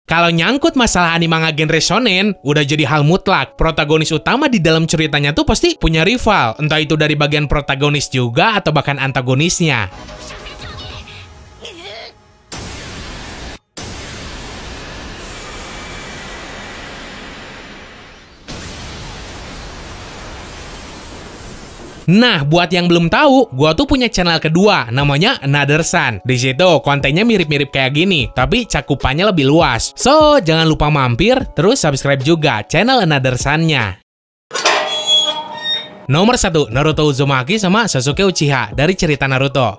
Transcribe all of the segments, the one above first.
Kalau nyangkut masalah anime manga genre shonen, udah jadi hal mutlak. Protagonis utama di dalam ceritanya tuh pasti punya rival, entah itu dari bagian protagonis juga atau bahkan antagonisnya. Nah, buat yang belum tahu, gua tuh punya channel kedua, namanya Another Sun. Di situ kontennya mirip-mirip kayak gini, tapi cakupannya lebih luas. So, jangan lupa mampir, terus subscribe juga channel Another Sun-nya. Nomor 1, Naruto Uzumaki sama Sasuke Uchiha dari cerita Naruto.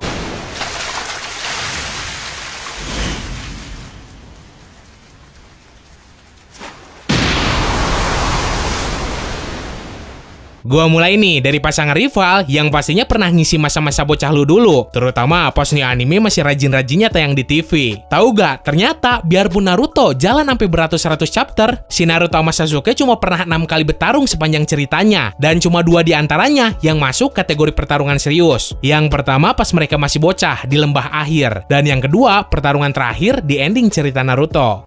Gua mulai nih dari pasangan rival yang pastinya pernah ngisi masa-masa bocah lu dulu, terutama pas nih anime masih rajin-rajinnya tayang di TV. Tahu gak? Ternyata biarpun Naruto jalan sampai beratus-ratus chapter, si Naruto sama Sasuke cuma pernah 6 kali bertarung sepanjang ceritanya, dan cuma 2 di antaranya yang masuk kategori pertarungan serius. Yang pertama pas mereka masih bocah di lembah akhir, dan yang kedua pertarungan terakhir di ending cerita Naruto.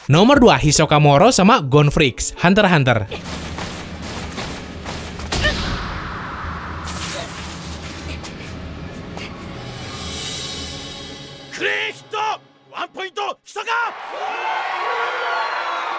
Nomor 2, Hisoka Moro sama Gon Freaks, Hunter x Hunter.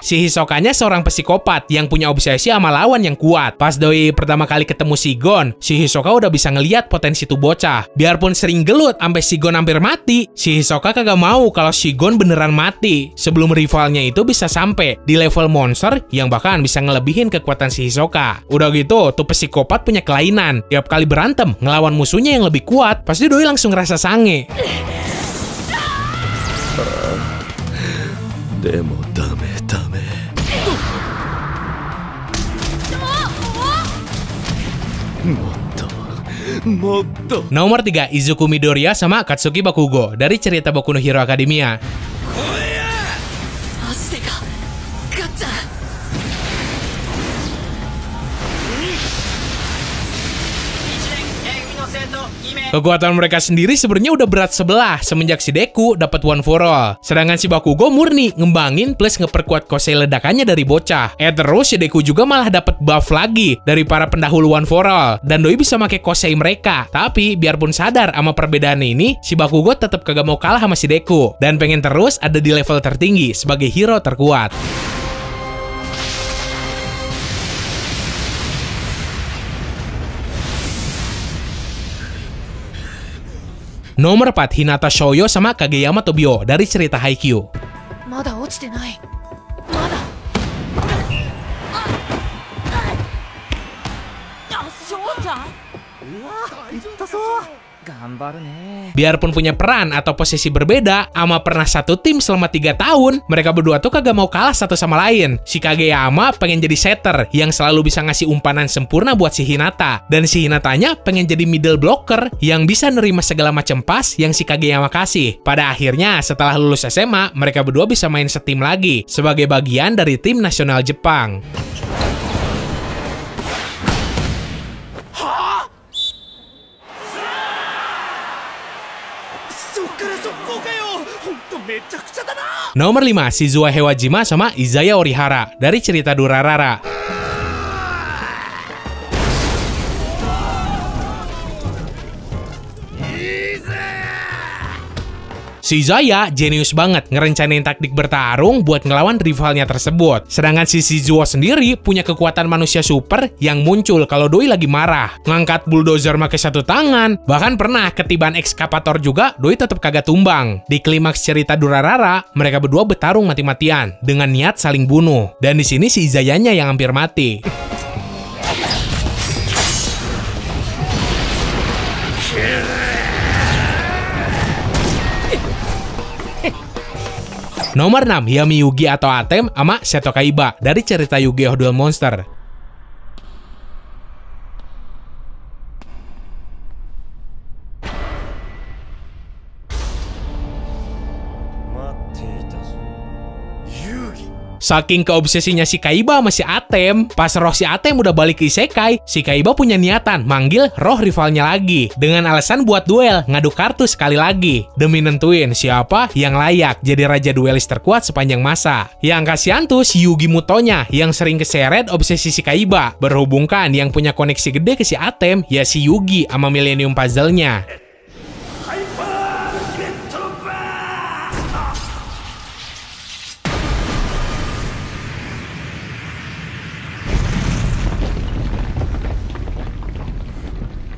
Si Hisokanya seorang psikopat yang punya obsesi sama lawan yang kuat. Pas doi pertama kali ketemu si Gon, si Hisoka udah bisa ngeliat potensi tuh bocah. Biarpun sering gelut sampai si Gon hampir mati, si Hisoka kagak mau kalau si Gon beneran mati sebelum rivalnya itu bisa sampai di level monster yang bahkan bisa ngelebihin kekuatan si Hisoka. Udah gitu, tuh psikopat punya kelainan. Tiap kali berantem ngelawan musuhnya yang lebih kuat, pasti doi langsung ngerasa sange. Demo dame. Nomor 3, Izuku Midoriya sama Katsuki Bakugo dari cerita Boku no Hero Academia. Kekuatan mereka sendiri sebenarnya udah berat sebelah semenjak si Deku dapat One for All. Sedangkan si Bakugo murni ngembangin plus ngeperkuat kosei ledakannya dari bocah. Terus si Deku juga malah dapat buff lagi dari para pendahulu One for All. Dan doi bisa pakai kosei mereka. Tapi biarpun sadar sama perbedaan ini, si Bakugo tetap kagak mau kalah sama si Deku dan pengen terus ada di level tertinggi sebagai hero terkuat. Nomor 4, Hinata Shoujo sama Kageyama Tobio dari cerita Haikyuu. Biarpun punya peran atau posisi berbeda, ama pernah satu tim selama 3 tahun, mereka berdua tuh kagak mau kalah satu sama lain. Si Kageyama pengen jadi setter yang selalu bisa ngasih umpanan sempurna buat si Hinata. Dan si Hinatanya pengen jadi middle blocker yang bisa nerima segala macam pas yang si Kageyama kasih. Pada akhirnya, setelah lulus SMA, mereka berdua bisa main setim lagi sebagai bagian dari tim nasional Jepang. Nomor 5, Shizuo Hewajima sama Izaya Orihara dari cerita Durarara. Si Izaya jenius banget ngerencanain taktik bertarung buat ngelawan rivalnya tersebut. Sedangkan si Shizuo sendiri punya kekuatan manusia super yang muncul kalau doi lagi marah. Ngangkat bulldozer pakai satu tangan, bahkan pernah ketiban ekskavator juga, doi tetap kagak tumbang. Di klimaks cerita Durarara, mereka berdua bertarung mati-matian dengan niat saling bunuh. Dan di sini si Izayanya yang hampir mati. Nomor 6, Yami Yugi atau Atem sama Seto Kaiba dari cerita Yu-Gi-Oh! Duel Monster. Saking keobsesinya si Kaiba sama si Atem, pas roh si Atem udah balik ke Isekai, si Kaiba punya niatan manggil roh rivalnya lagi dengan alasan buat duel, ngadu kartu sekali lagi demi nentuin siapa yang layak jadi raja duelis terkuat sepanjang masa. Yang kasihan tuh si Yugi Mutonya yang sering keseret obsesi si Kaiba. Berhubungkan yang punya koneksi gede ke si Atem ya si Yugi sama Millennium Puzzle-nya.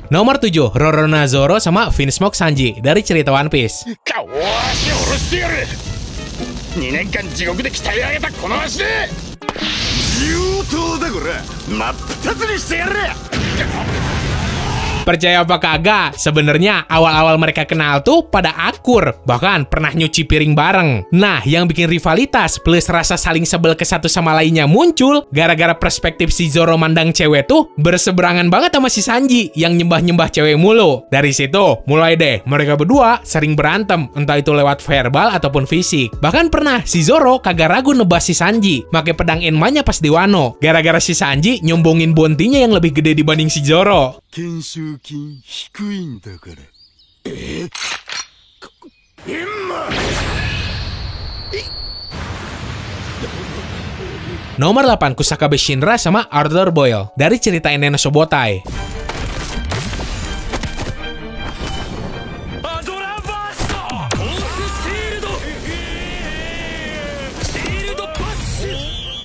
Nomor 7, Rorona Zoro sama Vinsmoke Sanji dari cerita One Piece. Percaya apa kagak, sebenarnya awal-awal mereka kenal tuh pada akur, bahkan pernah nyuci piring bareng. Nah, yang bikin rivalitas plus rasa saling sebel ke satu sama lainnya muncul gara-gara perspektif si Zoro mandang cewek tuh berseberangan banget sama si Sanji yang nyembah-nyembah cewek mulu. Dari situ, mulai deh mereka berdua sering berantem, entah itu lewat verbal ataupun fisik. Bahkan pernah si Zoro kagak ragu nebas si Sanji, make pedang Enma-nya pas di Wano, gara-gara si Sanji nyombongin bontinya yang lebih gede dibanding si Zoro. Nomor 8, Kusakabe Shinra sama Arthur Boyle dari cerita Enena Sobotai.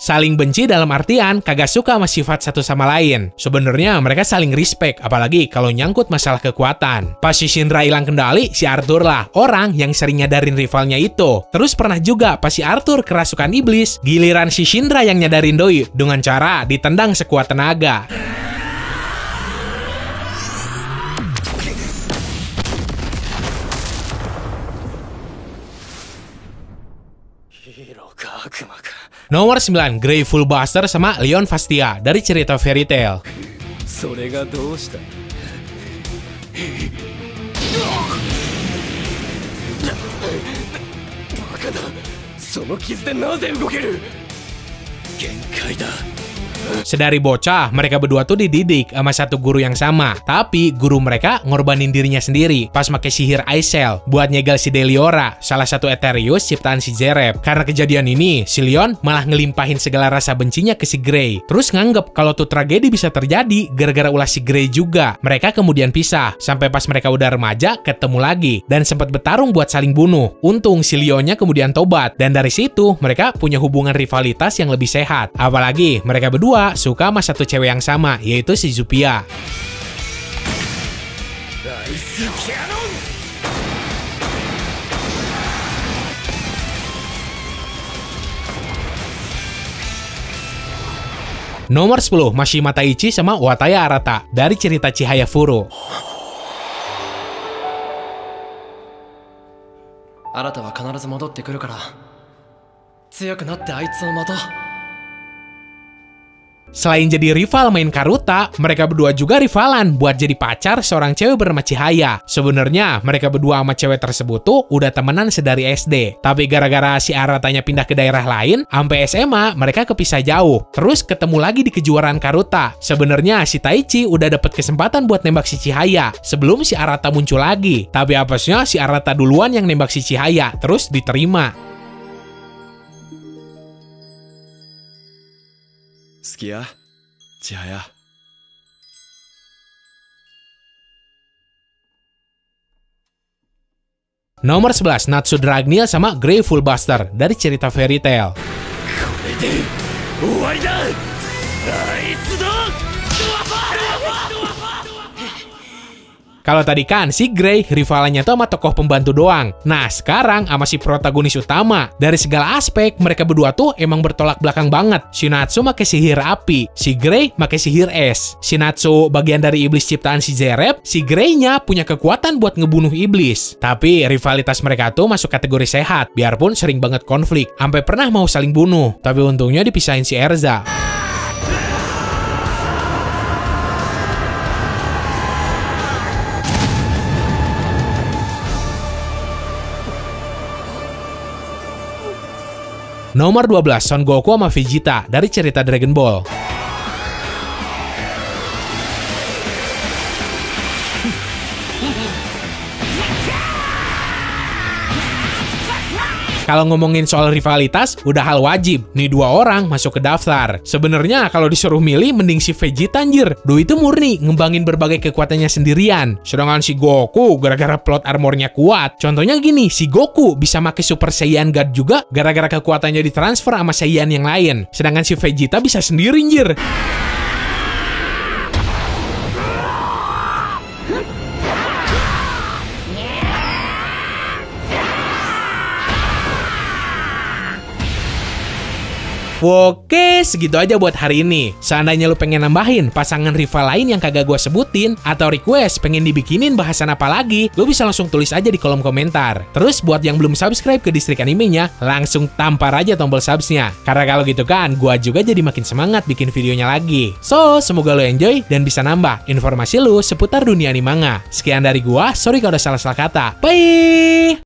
Saling benci dalam artian kagak suka sama sifat satu sama lain. Sebenarnya mereka saling respect, apalagi kalau nyangkut masalah kekuatan. Pas si Shinra hilang kendali, si Arthur lah orang yang sering nyadarin rivalnya itu. Terus pernah juga pas si Arthur kerasukan iblis, giliran si Shinra yang nyadarin doi dengan cara ditendang sekuat tenaga. Nomor 9, Grateful Buster sama Leon Fastia dari cerita Fairy Tail. Sedari bocah, mereka berdua tuh dididik sama satu guru yang sama. Tapi guru mereka ngorbanin dirinya sendiri pas pakai sihir Ice Shell buat nyegel si Deliora, salah satu Eterius ciptaan si Zerep. Karena kejadian ini, si Leon malah ngelimpahin segala rasa bencinya ke si Grey. Terus nganggep kalau tuh tragedi bisa terjadi gara-gara ulah si Grey juga. Mereka kemudian pisah, sampai pas mereka udah remaja ketemu lagi dan sempat bertarung buat saling bunuh. Untung si Leonnya kemudian tobat, dan dari situ mereka punya hubungan rivalitas yang lebih sehat. Apalagi mereka berdua suka sama satu cewek yang sama, yaitu si Zupia. Nomor 10, Mashima Taichi sama Wataya Arata dari cerita Chihaya Furu. Arata wa kanazu modotte kuru kara, tsuyoku natte aitsu o mato. Selain jadi rival main Karuta, mereka berdua juga rivalan buat jadi pacar seorang cewek bernama Chihaya. Sebenarnya mereka berdua sama cewek tersebut tuh udah temenan sedari SD. Tapi gara-gara si Aratanya pindah ke daerah lain, sampai SMA mereka kepisah jauh. Terus ketemu lagi di kejuaraan Karuta. Sebenarnya si Taichi udah dapet kesempatan buat nembak si Chihaya sebelum si Arata muncul lagi. Tapi apesnya si Arata duluan yang nembak si Chihaya, terus diterima. Suki ya, Chihaya. Nomor 11, Natsu Dragneel sama Grateful Buster dari cerita Fairy Tail. Kalau tadi kan si Grey rivalannya tuh sama tokoh pembantu doang. Nah sekarang sama si protagonis utama. Dari segala aspek mereka berdua tuh emang bertolak belakang banget. Si Natsu pakai sihir api, si Grey pakai sihir es. Si Natsu bagian dari iblis ciptaan si Zerep, si Grey-nya punya kekuatan buat ngebunuh iblis. Tapi rivalitas mereka tuh masuk kategori sehat, biarpun sering banget konflik, sampai pernah mau saling bunuh. Tapi untungnya dipisahin si Erza. Nomor 12, Son Goku sama Vegeta dari cerita Dragon Ball. Kalau ngomongin soal rivalitas, udah hal wajib. Nih dua orang masuk ke daftar. Sebenarnya kalau disuruh milih, mending si Vegeta anjir. Doi itu murni ngembangin berbagai kekuatannya sendirian. Sedangkan si Goku gara-gara plot armornya kuat. Contohnya gini, si Goku bisa pakai Super Saiyan God juga gara-gara kekuatannya ditransfer sama Saiyan yang lain. Sedangkan si Vegeta bisa sendiri anjir. Oke, segitu aja buat hari ini. Seandainya lu pengen nambahin pasangan rival lain yang kagak gua sebutin, atau request pengen dibikinin bahasan apa lagi, lu bisa langsung tulis aja di kolom komentar. Terus buat yang belum subscribe ke Distrik Animenya, langsung tampar aja tombol subsnya. Karena kalau gitu kan, gua juga jadi makin semangat bikin videonya lagi. So, semoga lu enjoy dan bisa nambah informasi lu seputar dunia animanga. Sekian dari gua, sorry kalau udah salah-salah kata. Bye!